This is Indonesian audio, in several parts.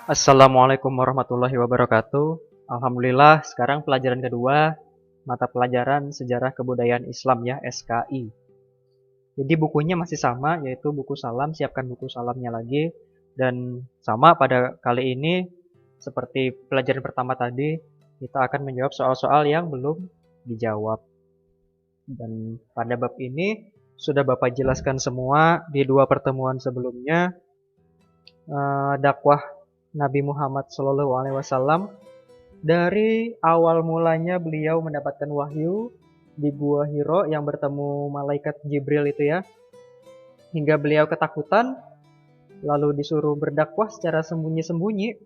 Assalamualaikum warahmatullahi wabarakatuh. Alhamdulillah, sekarang pelajaran kedua, mata pelajaran Sejarah Kebudayaan Islam ya, SKI. Jadi bukunya masih sama, yaitu buku salam, siapkan buku salamnya lagi. Dan sama pada kali ini, seperti pelajaran pertama tadi, kita akan menjawab soal-soal yang belum dijawab. Dan pada bab ini, sudah Bapak jelaskan semua di dua pertemuan sebelumnya, dakwah Nabi Muhammad SAW. Dari awal mulanya beliau mendapatkan wahyu di Gua Hiro yang bertemu malaikat Jibril itu ya, hingga beliau ketakutan, lalu disuruh berdakwah secara sembunyi-sembunyi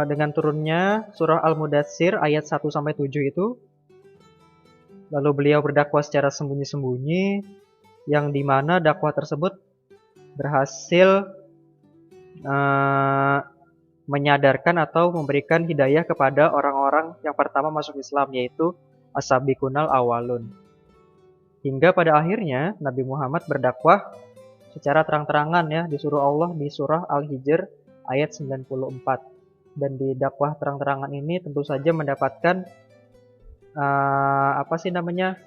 dengan turunnya surah Al-Mudatsir ayat 1-7 itu. Lalu beliau berdakwah secara sembunyi-sembunyi, yang dimana dakwah tersebut berhasil menyadarkan atau memberikan hidayah kepada orang-orang yang pertama masuk Islam, yaitu as-sabiqunal awalun. Hingga pada akhirnya Nabi Muhammad berdakwah secara terang-terangan ya, disuruh Allah di surah Al-Hijr ayat 94. Dan di dakwah terang-terangan ini tentu saja mendapatkan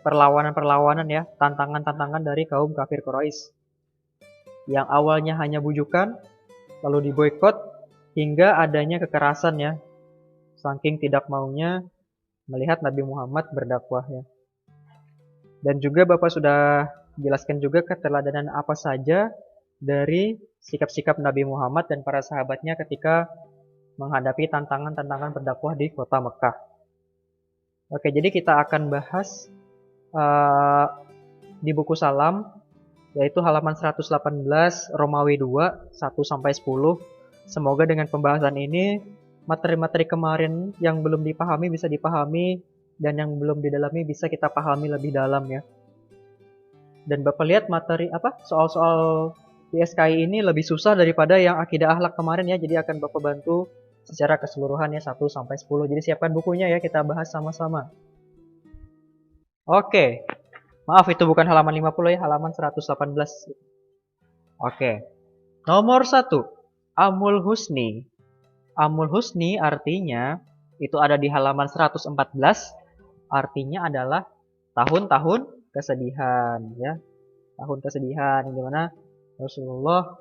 perlawanan-perlawanan ya, tantangan-tantangan dari kaum kafir Quraisy yang awalnya hanya bujukan, lalu diboikot, hingga adanya kekerasan ya, saking tidak maunya melihat Nabi Muhammad berdakwah ya. Dan juga Bapak sudah jelaskan juga keteladanan apa saja dari sikap-sikap Nabi Muhammad dan para sahabatnya ketika menghadapi tantangan-tantangan berdakwah di kota Mekah. Oke, jadi kita akan bahas di buku salam, yaitu halaman 118 Romawi 2 1-10. Semoga dengan pembahasan ini materi-materi kemarin yang belum dipahami bisa dipahami, dan yang belum didalami bisa kita pahami lebih dalam ya. Dan Bapak lihat materi soal-soal di SKI ini lebih susah daripada yang akidah akhlak kemarin ya. Jadi akan Bapak bantu secara keseluruhan ya 1-10. Jadi siapkan bukunya ya, kita bahas sama-sama. Oke. Maaf, itu bukan halaman 50 ya, halaman 118. Oke. Nomor 1, Amul Husni. Amul Husni artinya itu ada di halaman 114. Artinya adalah tahun-tahun kesedihan ya. Tahun kesedihan yang dimana Rasulullah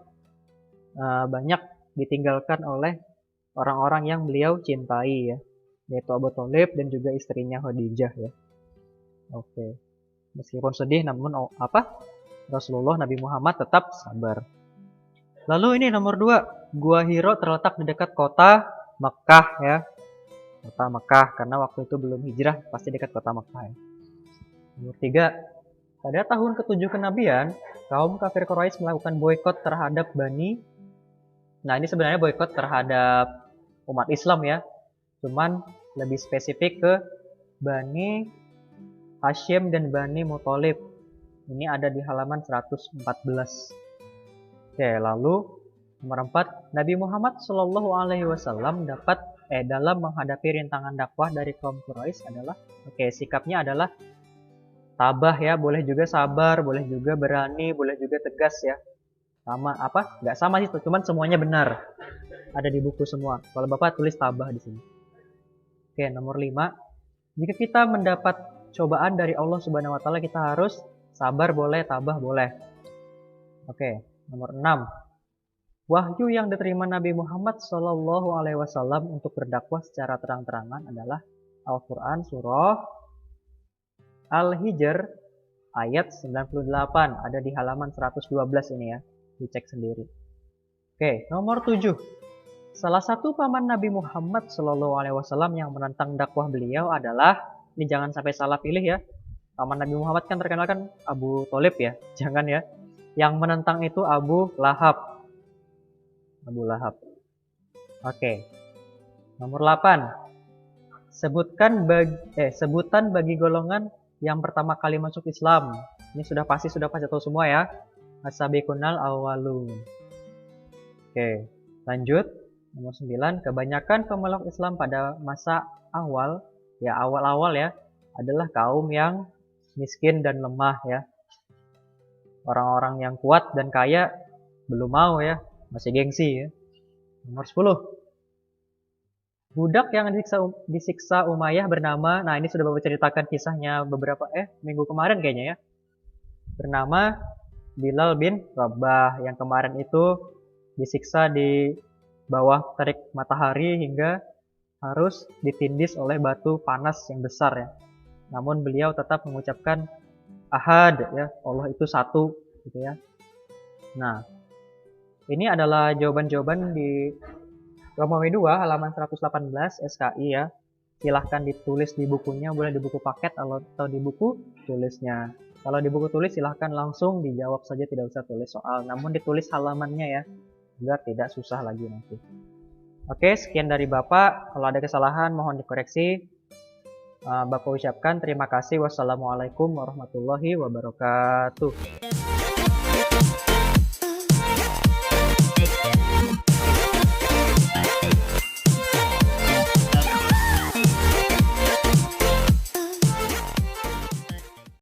banyak ditinggalkan oleh orang-orang yang beliau cintai ya, yaitu Abu Thalib dan juga istrinya Khadijah ya. Oke. Meskipun sedih, namun Rasulullah Nabi Muhammad tetap sabar. Lalu ini nomor 2, Gua Hiro terletak di dekat kota Mekah ya. Kota Mekah, karena waktu itu belum hijrah, pasti dekat kota Mekah ya. Nomor 3, pada tahun ke-7 kenabian, kaum kafir Quraisy melakukan boikot terhadap Bani. Nah, ini sebenarnya boikot terhadap umat Islam ya. Cuman lebih spesifik ke Bani Hashim dan Bani Muthalib. Ini ada di halaman 114. Oke, lalu nomor 4, Nabi Muhammad Shallallahu Alaihi Wasallam dalam menghadapi rintangan dakwah dari kaum Quraisy adalah, sikapnya adalah tabah ya, boleh juga sabar, boleh juga berani, boleh juga tegas ya. Sama nggak sama sih, cuman semuanya benar. Ada di buku semua. Kalau Bapak tulis tabah di sini. Oke, nomor 5, jika kita mendapat cobaan dari Allah Subhanahu wa taala, kita harus sabar boleh, tabah boleh. Oke, nomor 6. Wahyu yang diterima Nabi Muhammad Shallallahu alaihi wasallam untuk berdakwah secara terang-terangan adalah Al-Qur'an surah Al-Hijr ayat 98, ada di halaman 112 ini ya. Dicek sendiri. Oke, nomor 7. Salah satu paman Nabi Muhammad Shallallahu alaihi wasallam yang menentang dakwah beliau adalah, ini jangan sampai salah pilih ya. Paman Nabi Muhammad kan terkenal kan Abu Thalib ya. Jangan ya. Yang menentang itu Abu Lahab. Abu Lahab. Oke. Nomor 8. Sebutan bagi golongan yang pertama kali masuk Islam. Ini sudah pasti tahu semua ya. As-sabiqunal awwalun. Oke, lanjut. Nomor 9. Kebanyakan pemeluk Islam pada masa awal ya, adalah kaum yang miskin dan lemah ya. Orang-orang yang kuat dan kaya belum mau ya, masih gengsi ya. Nomor 10. Budak yang disiksa Umayyah bernama, nah ini sudah Bapak ceritakan kisahnya beberapa minggu kemarin kayaknya ya. Bernama Bilal bin Rabah, yang kemarin itu disiksa di bawah terik matahari hingga harus ditindis oleh batu panas yang besar ya. Namun beliau tetap mengucapkan ahad ya, Allah itu satu gitu ya. Nah, ini adalah jawaban-jawaban di Romawi 2 halaman 118 SKI ya. Silahkan ditulis di bukunya, boleh di buku paket atau di buku tulisnya. Kalau di buku tulis silahkan langsung dijawab saja, tidak usah tulis soal. Namun ditulis halamannya ya, biar tidak susah lagi nanti. Oke, sekian dari Bapak. Kalau ada kesalahan mohon dikoreksi. Bapak ucapkan terima kasih. Wassalamualaikum warahmatullahi wabarakatuh.